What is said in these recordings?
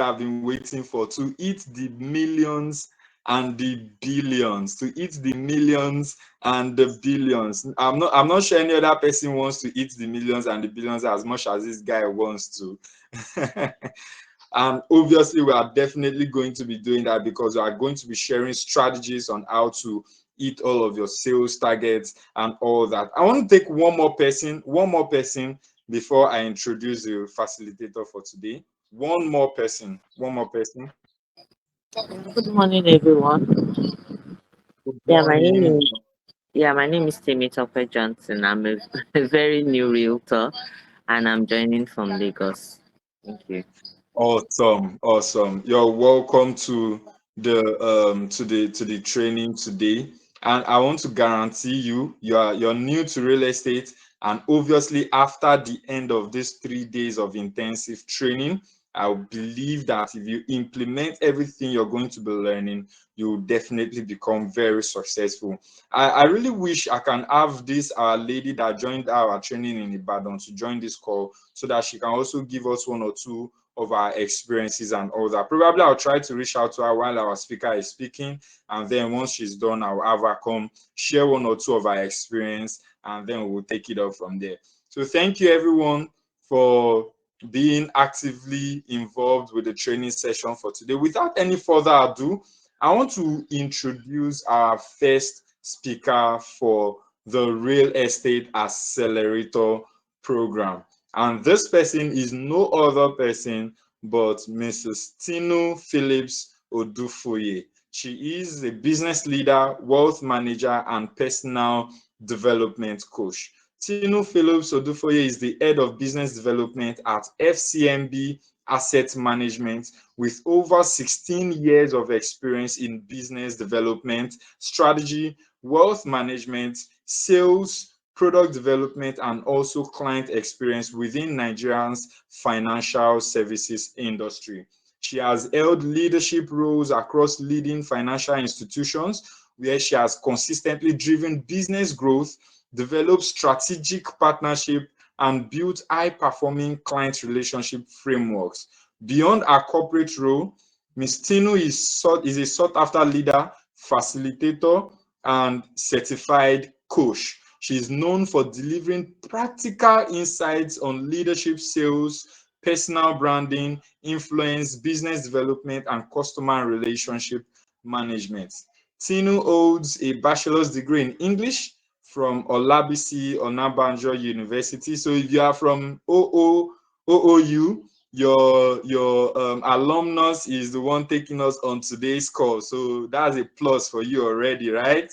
have been waiting for, to hit the millions and the billions, to hit the millions and the billions. I'm not sure any other person wants to hit the millions and the billions as much as this guy wants to. And obviously, we are definitely going to be doing that because we are going to be sharing strategies on how to hit all of your sales targets and all that. I want to take one more person before I introduce the facilitator for today. One more person. Good morning, everyone. Good Yeah, my name morning. is my name is Tinu Johnson. I'm a, a very new realtor, and I'm joining from Lagos. Thank you. Awesome. You're welcome to the training today. And I want to guarantee you're new to real estate. And obviously, after the end of these 3 days of intensive training, I believe that if you implement everything you're going to be learning, you will definitely become very successful. I really wish I can have this our lady that joined our training in Ibadan to join this call so that she can also give us one or two of our experiences and all that. Probably I'll try to reach out to her while our speaker is speaking, and then once she's done, I'll have her come share one or two of our experience, and then we'll take it up from there. So thank you everyone for being actively involved with the training session for today. Without any further ado, I want to introduce our first speaker for the Real Estate Accelerator program. And this person is no other person but Mrs. Tinu Phillips Odufuye. She is a business leader, wealth manager, and personal development coach. Tinu Phillips Odufuye is the head of business development at FCMB Asset Management with over 16 years of experience in business development, strategy, wealth management, sales, product development, and also client experience within Nigeria's financial services industry. She has held leadership roles across leading financial institutions where she has consistently driven business growth, developed strategic partnership, and built high-performing client relationship frameworks. Beyond her corporate role, Ms. Tinu is a sought-after leader, facilitator, and certified coach. She is known for delivering practical insights on leadership, sales, personal branding, influence, business development, and customer relationship management. Tinu holds a bachelor's degree in English from Olabisi Onabanjo University. So if you are from OOU, your alumnus is the one taking us on today's call. So that's a plus for you already, right?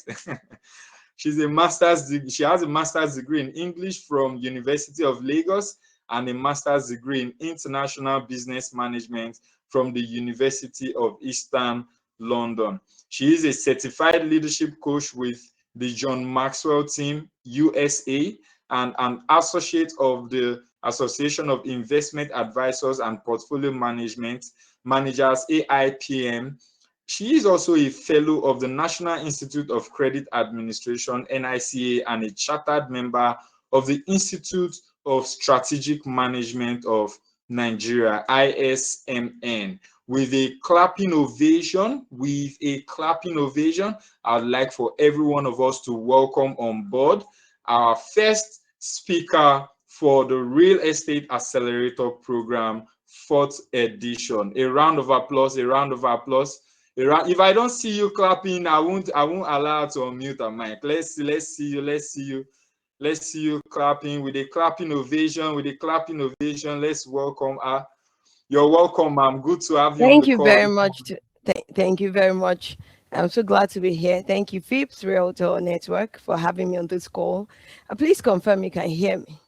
She has a master's degree in English from University of Lagos and a master's degree in international business management from the University of Eastern London. She is a certified leadership coach with the John Maxwell Team USA and an associate of the Association of Investment Advisors and Portfolio Managers AIPM. She is also a fellow of the National Institute of Credit Administration, NICA, and a chartered member of the Institute of Strategic Management of Nigeria, ISMN. With a clapping ovation, I'd like for every one of us to welcome on board our first speaker for the Real Estate Accelerator Program, 4th edition. A round of applause. If I don't see you clapping, I won't allow to unmute a mic. Let's see you clapping with a clapping ovation. Let's welcome her. You're welcome, ma'am. Good to have you on Thank the you call. very much. Thank you very much. I'm so glad to be here. Thank you, FIPS Realtor Network, for having me on this call. Please confirm you can hear me.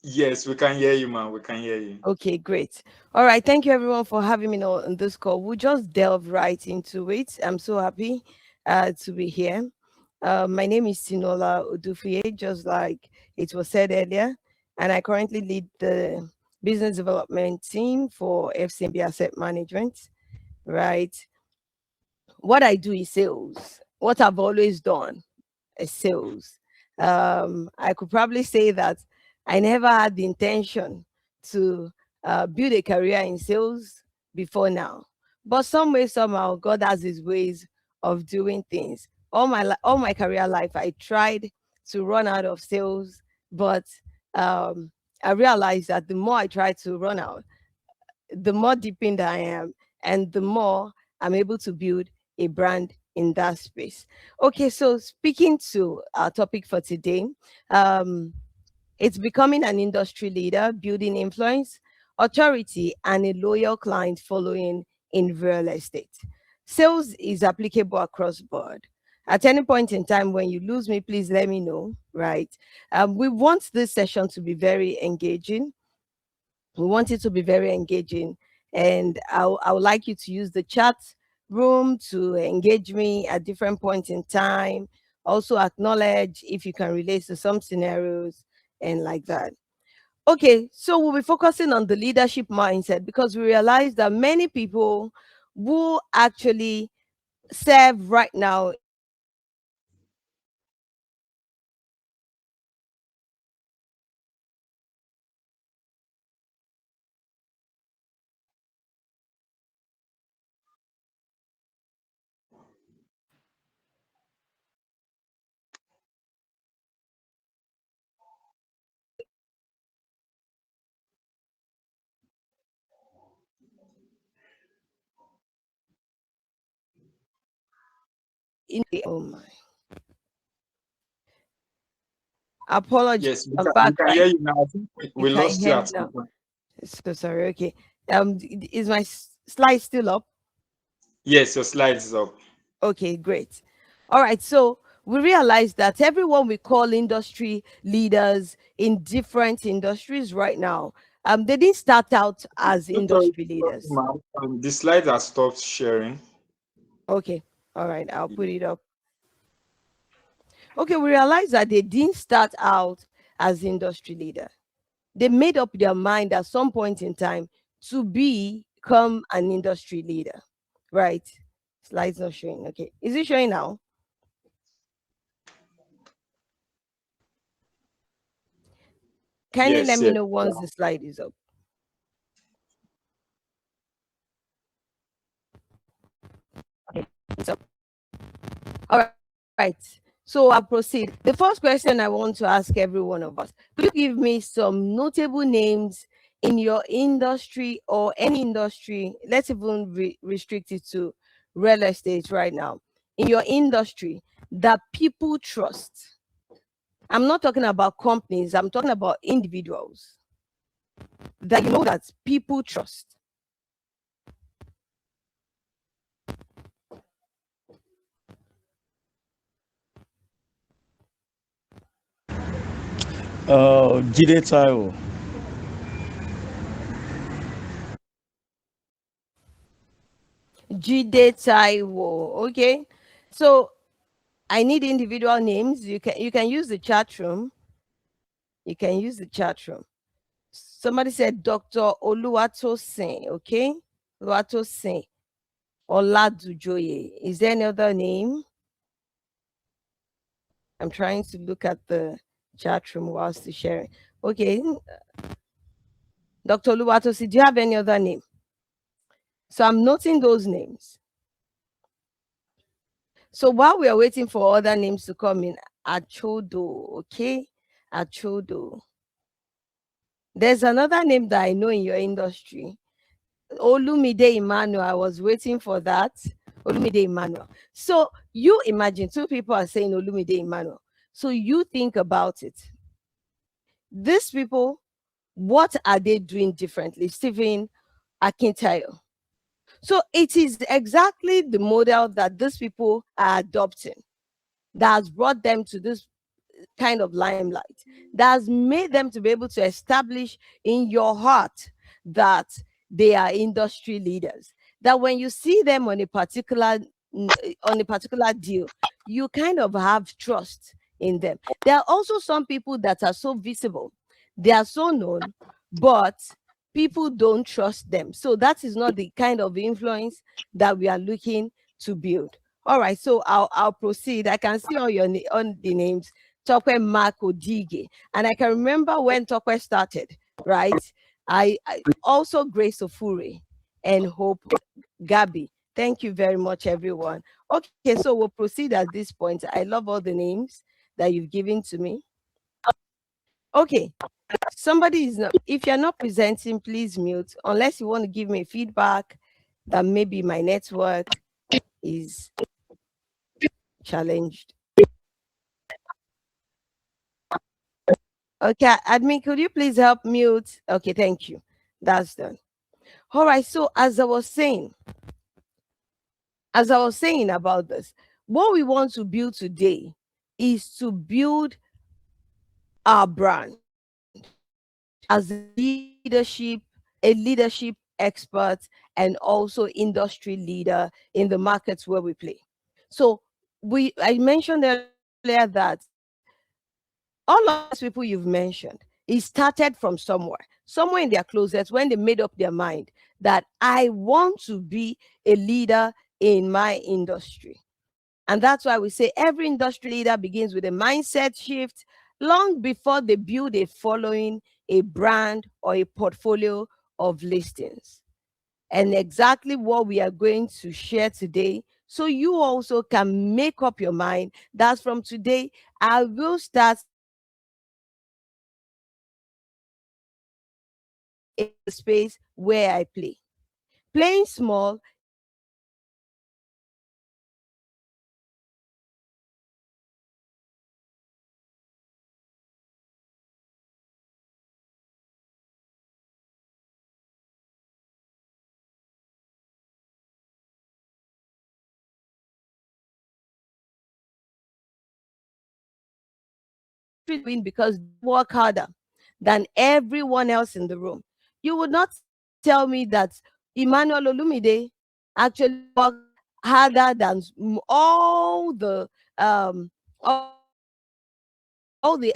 Yes, we can hear you, ma'am. We can hear you. Okay, great. All right. Thank you, everyone, for having me on this call. We'll just delve right into it. I'm so happy to be here. My name is Tinola Odufuye, just like it was said earlier, and I currently lead the business development team for FCMB Asset Management. Right. What I do is sales. What I've always done is sales. I could probably say that I never had the intention to build a career in sales before now. But some way, somehow, God has his ways of doing things. All my career life, I tried to run out of sales, but um, I realized that the more I try to run out, the more deepened I am, and the more I'm able to build a brand in that space. Okay, so speaking to our topic for today, um, it's becoming an industry leader, building influence, authority, and a loyal client following in real estate. Sales is applicable across board. At any point in time when you lose me, please let me know, right? We want this session to be very engaging. We want it to be very engaging. And I would like you to use the chat room to engage me at different points in time. Also acknowledge if you can relate to some scenarios and like that. Okay, so we'll be focusing on the leadership mindset because we realize that many people who actually serve right now in the industry oh my apologies, Yes, I'm we back, can hear right? you now. I think You we can lost you hear me at some now. point. So sorry. Okay. Is my slide still up? Yes, your slides is up. Okay, great. All right. So we realize that everyone we call industry leaders in different industries right now, they didn't start out as So sorry to industry stop you, leaders. ma'am. The slides are stopped sharing. Okay. All right. I'll put it up. Okay. We realize that they didn't start out as industry leader. They made up their mind at some point in time to become an industry leader, right? Slides not showing. Okay. Is it showing now? Kindly let Yes, me yes. know once the slide is up. It's up. All right. So I'll proceed. The first question I want to ask every one of us: could you give me some notable names in your industry or any industry? Let's even restrict it to real estate right now. In your industry that people trust. I'm not talking about companies. I'm talking about individuals that you know that people trust. Jide Taiwo. Jide Taiwo. Okay. So I need individual names. You can use the chat room. You can use the chat room. Somebody said Dr. Oluwatosin. Okay. Oluwatosin. Oladujoye. Is there any other name? I'm trying to look at the chat room whilst sharing. Okay. Dr. Oluwatosin, do you have any other name? So I'm noting those names. So while we are waiting for other names to come in, Achodo, okay? Achodo. There's another name that I know in your industry. Olumide Emmanuel. I was waiting for that. Olumide Emmanuel. So you imagine two people are saying Olumide Emmanuel. So you think about it. These people, what are they doing differently? Stephen Akintayo. So it is exactly the model that these people are adopting that has brought them to this kind of limelight, that has made them to be able to establish in your heart that they are industry leaders. That when you see them on a particular deal, you kind of have trust in them. There are also some people that are so visible, they are so known, but people don't trust them. So that is not the kind of influence that we are looking to build. All right, so I'll proceed. I can see on the names. Tokwe Marco Dige. And I can remember when Tokwe started, right? I also Grace Ofure and Hope Gabi. Thank you very much, everyone. Okay, so we'll proceed at this point. I love all the names that you've given to me. Okay, somebody is not, if you're not presenting, please mute, unless you want to give me feedback that maybe my network is challenged. Okay, admin, could you please help mute? Okay, thank you. That's done. All right, so as I was saying about this, what we want to build today is to build our brand as a leadership expert, and also industry leader in the markets where we play. So I mentioned earlier that all of these people you've mentioned, it started from somewhere in their closets, when they made up their mind that I want to be a leader in my industry. And that's why we say every industry leader begins with a mindset shift long before they build a following, a brand, or a portfolio of listings. And exactly what we are going to share today, so you also can make up your mind that from today, I will start in the space where I play. Playing small is not about win because they work harder than everyone else in the room. You would not tell me that Emmanuel Olumide actually works harder than all the all the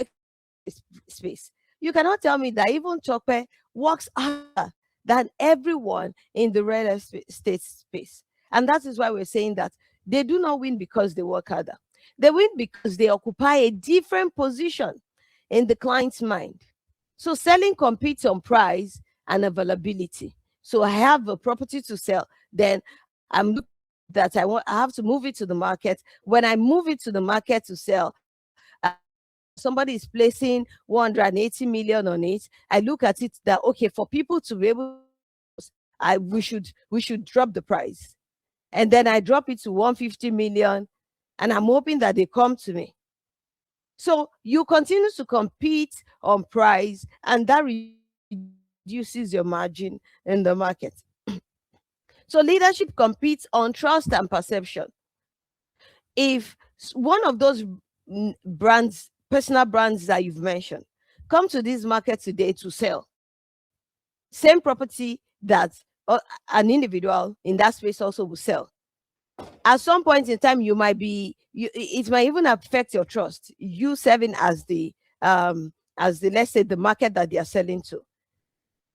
space. You cannot tell me that even Chokpe works harder than everyone in the real estate space. And that is why we're saying that they do not win because they work harder. They win because they occupy a different position in the client's mind. So selling competes on price and availability. So I have a property to sell, then I'm looking that I have to move it to the market. When I move it to the market to sell, somebody is placing 180 million on it. I look at it that, okay, for people to be able to we should drop the price. And then I drop it to 150 million, and I'm hoping that they come to me. So you continue to compete on price, and that reduces your margin in the market. So leadership competes on trust and perception. If one of those brands, personal brands that you've mentioned, come to this market today to sell same property that an individual in that space also will sell, at some point in time it might even affect your trust, you serving as the, let's say, the market that they are selling to.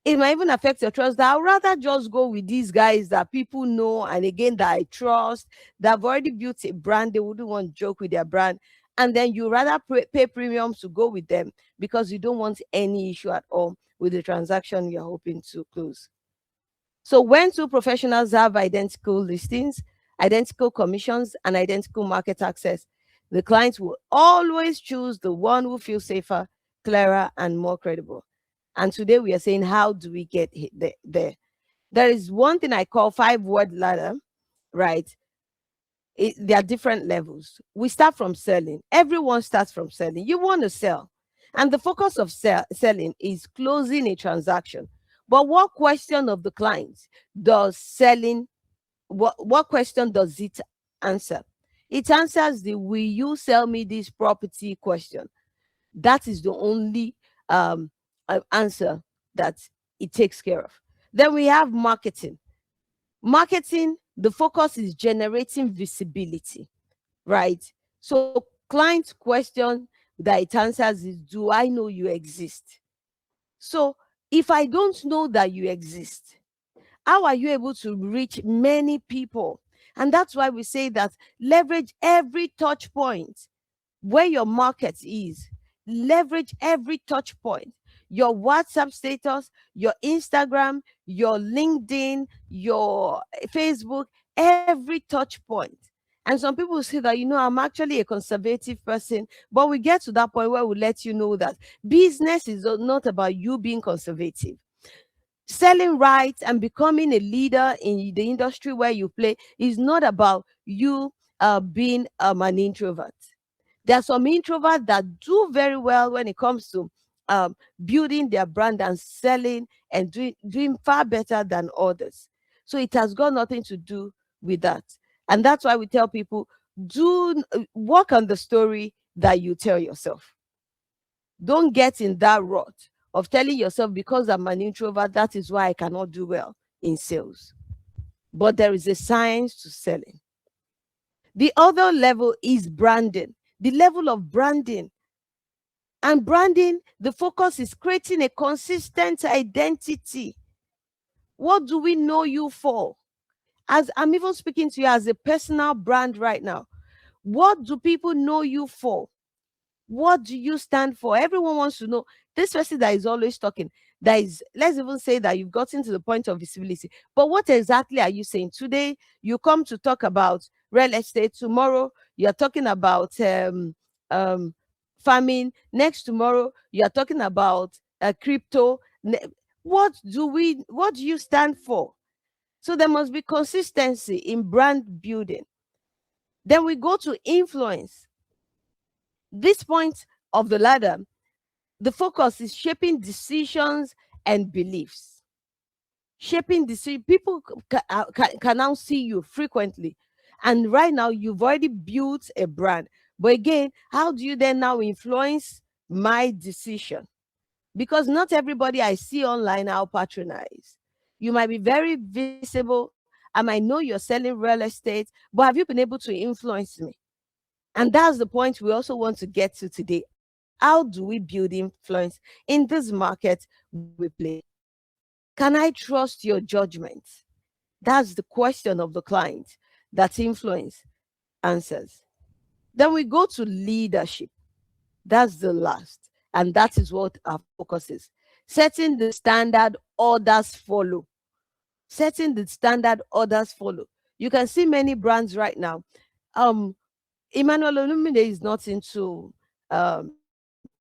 It might even affect your trust, that I'd rather just go with these guys that people know, and again, that I trust, that have already built a brand. They wouldn't want to joke with their brand. And then you rather pay premiums to go with them because you don't want any issue at all with the transaction you're hoping to close. So when two professionals have identical listings, identical commissions, and identical market access, the clients will always choose the one who feels safer, clearer, and more credible. And today we are saying, how do we get there? There is one thing I call 5-word ladder, right? There are different levels. We start from selling. Everyone starts from selling. You want to sell. And the focus of selling is closing a transaction. But what question of the client does selling, what question does it answer? It answers the will you sell me this property question. That is the only answer that it takes care of. Then we have marketing. Marketing, the focus is generating visibility, right? So client's question that it answers is, do I know you exist? So if I don't know that you exist, how are you able to reach many people? And that's why we say that leverage every touch point where your market is. Leverage every touch point. your WhatsApp status, your Instagram, your LinkedIn, your Facebook, every touch point. And some people say that, I'm actually a conservative person, but we get to that point where we let you know that business is not about you being conservative. Selling right and becoming a leader in the industry where you play is not about you being an introvert. There are some introverts that do very well when it comes to building their brand and selling and doing far better than others. So it has got nothing to do with that. And that's why we tell people, work on the story that you tell yourself. Don't get in that rut of telling yourself, because I'm an introvert, that is why I cannot do well in sales. But there is a science to selling. The other level is branding, the level of branding. And branding, the focus is creating a consistent identity. What do we know you for? As I'm even speaking to you as a personal brand right now, what do people know you for? What do you stand for? Everyone wants to know. This person that is always talking, that is, let's even say that you've gotten to the point of visibility. But what exactly are you saying? Today, you come to talk about real estate. Tomorrow, you're talking about um, farming. Next tomorrow, you're talking about crypto. What do you stand for? So there must be consistency in brand building. Then we go to influence. This point of the ladder, the focus is shaping decisions and beliefs. Shaping decisions. People can now see you frequently. And right now, you've already built a brand. But again, how do you then now influence my decision? Because not everybody I see online I'll patronize. You might be very visible. I might know you're selling real estate, but have you been able to influence me? And that's the point we also want to get to today. How do we build influence in this market we play? Can I trust your judgment? That's the question of the client that influence answers. Then we go to leadership. That's the last. And that is what our focus is. Setting the standard, others follow. Setting the standard, others follow. You can see many brands right now. Emmanuel Olumide is not into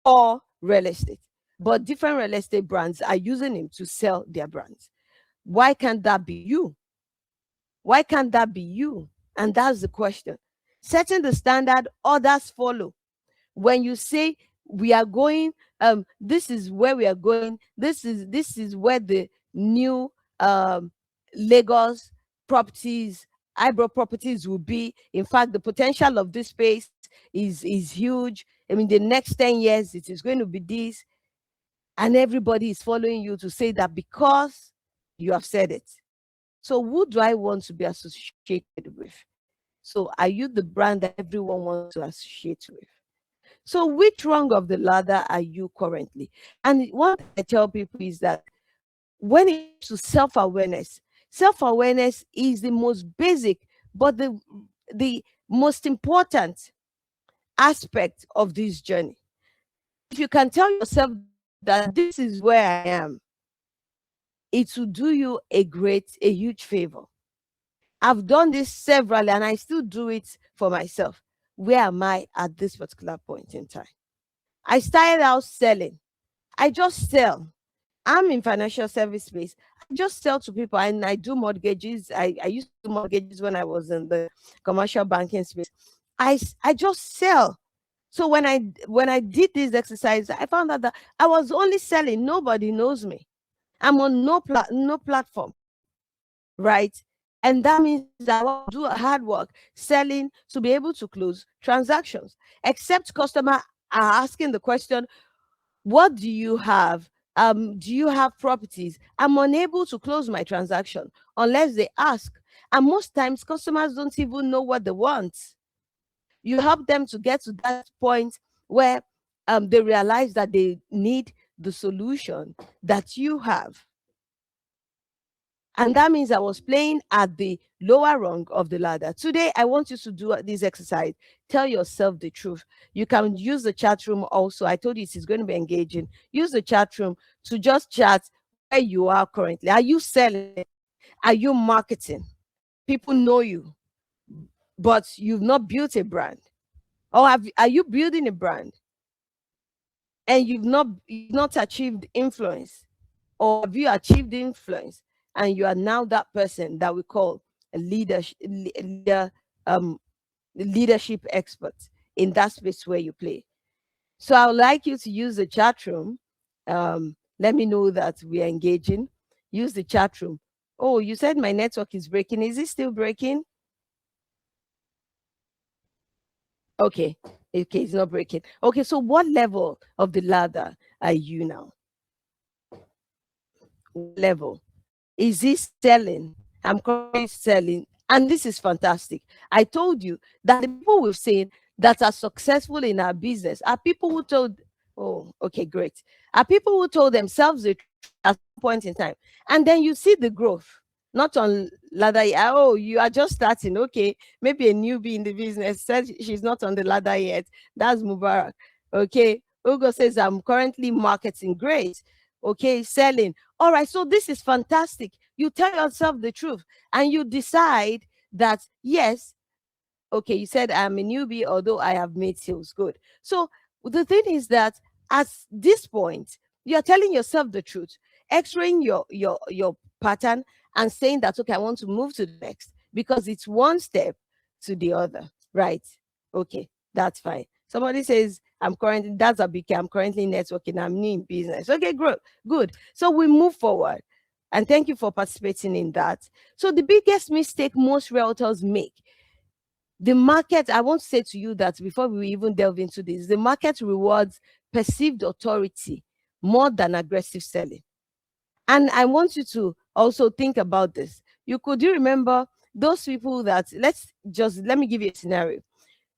or real estate, but different real estate brands are using him to sell their brands. Why can't that be you? Why can't that be you? And that's the question. Setting the standard, others follow. When you say we are going, this is where we are going, this is where the new Lagos properties, eyebrow properties will be. In fact, the potential of this space is huge. I mean, the next 10 years it is going to be this, and everybody is following you to say that because you have said it. So who do I want to be associated with? So are you the brand that everyone wants to associate with? So which rung of the ladder are you currently? And one thing I tell people is that when it comes to self-awareness is the most basic, but the most important aspect of this journey. If you can tell yourself that this is where I am, it will do you a huge favor. I've done this severally and I still do it for myself. Where am I at this particular point in time? I started out selling. I just sell. I'm in financial service space. I just sell to people and I do mortgages. I used to do mortgages when I was in the commercial banking space. I just sell. So when I did this exercise, I found out that I was only selling. Nobody knows me. I'm on no platform, right? And that means that I want to do hard work selling to be able to close transactions. Except customer are asking the question, what do you have? Do you have properties? I'm unable to close my transaction unless they ask. And most times customers don't even know what they want. You help them to get to that point where they realize that they need the solution that you have. And that means I was playing at the lower rung of the ladder. Today, I want you to do this exercise. Tell yourself the truth. You can use the chat room also. I told you it is going to be engaging. Use the chat room to just chat where you are currently. Are you selling? Are you marketing? People know you, but you've not built a brand. Or are you building a brand and you've not achieved influence? Or have you achieved influence and you are now that person that we call a leadership expert in that space where you play? So I would like you to use the chat room. Let me know that we are engaging. Use the chat room. Oh, you said my network is breaking. Is it still breaking? Okay. Okay, it's not breaking. Okay, so what level of the ladder are you now? What level? Is this selling? I'm currently selling. And this is fantastic. I told you that the people we've seen that are successful in our business are people who told, oh, okay, great. Are people who told themselves the truth at some point in time. And then you see the growth. Not on ladder. Oh, you are just starting. Okay. Maybe a newbie in the business said she's not on the ladder yet. That's Mubarak. Okay. Ugo says, I'm currently marketing. Great. Okay. Selling. All right, so this is fantastic. You tell yourself the truth and you decide that, yes, okay, you said I'm a newbie, although I have made sales. Good. So the thing is that at this point, you're telling yourself the truth, x-raying your pattern and saying that, okay, I want to move to the next because it's one step to the other, right? Okay, that's fine. Somebody says, that's a big, I'm currently networking, I'm new in business. Okay, good. So we move forward. And thank you for participating in that. So the biggest mistake most realtors make, the market, I want to say to you that before we even delve into this, the market rewards perceived authority more than aggressive selling. And I want you to also think about this. You remember those people that, let me give you a scenario.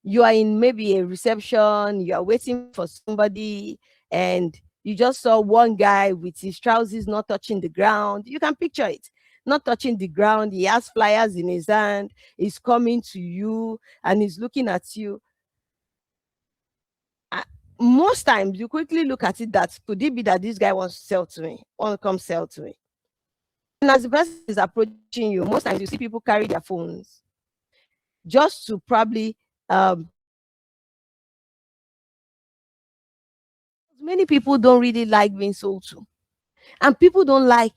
You are in maybe a reception, you are waiting for somebody, and you just saw one guy with his trousers not touching the ground. You can picture it. Not touching the ground. He has flyers in his hand. He's coming to you and he's looking at you. Most times you quickly look at it that could it be that this guy wants to sell to me, want to come sell to me. And as the person is approaching you, most times you see people carry their phones just to probably many people don't really like being sold to, and people don't like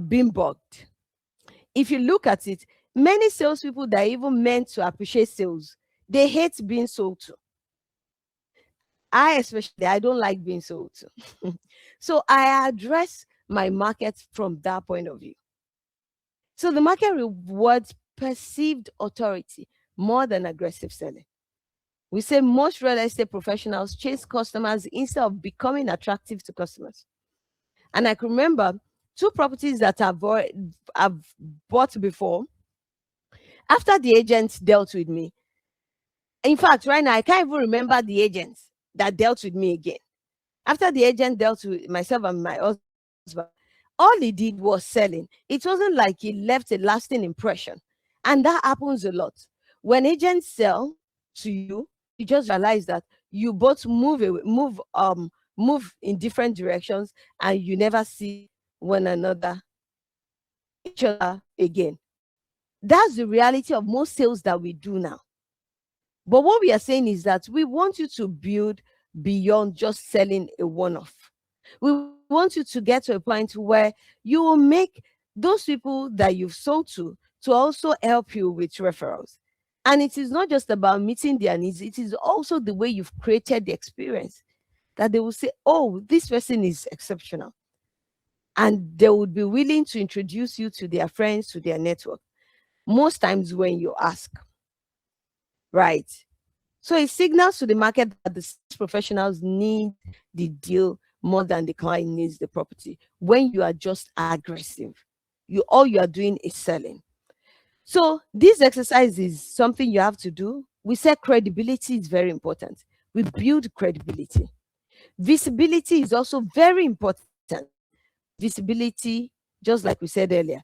being bugged. If you look at it, many salespeople that are even meant to appreciate sales, they hate being sold to. I don't like being sold to. So I address my market from that point of view. So the market rewards perceived authority more than aggressive selling. We say most real estate professionals chase customers instead of becoming attractive to customers. And I can remember two properties that I've bought before. After the agents dealt with me, in fact, right now, I can't even remember the agents that dealt with me again. After the agent dealt with myself and my husband, all he did was selling. It wasn't like he left a lasting impression. And that happens a lot. When agents sell to you, you just realize that you both move in different directions and you never see one another, each other again. That's the reality of most sales that we do now. But what we are saying is that we want you to build beyond just selling a one-off. We want you to get to a point where you will make those people that you've sold to also help you with referrals. And it is not just about meeting their needs, it is also the way you've created the experience that they will say, oh, this person is exceptional. And they would be willing to introduce you to their friends, to their network. Most times when you ask, right? So it signals to the market that the sales professionals need the deal more than the client needs the property. When you are just aggressive, all you are doing is selling. So this exercise is something you have to do. We say credibility is very important. We build credibility. Visibility is also very important. Visibility just like we said earlier.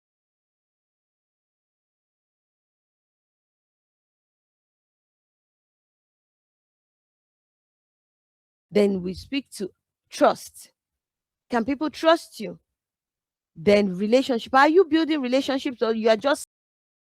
Then we speak to trust. Can people trust you? Then relationship. Are you building relationships, or you are just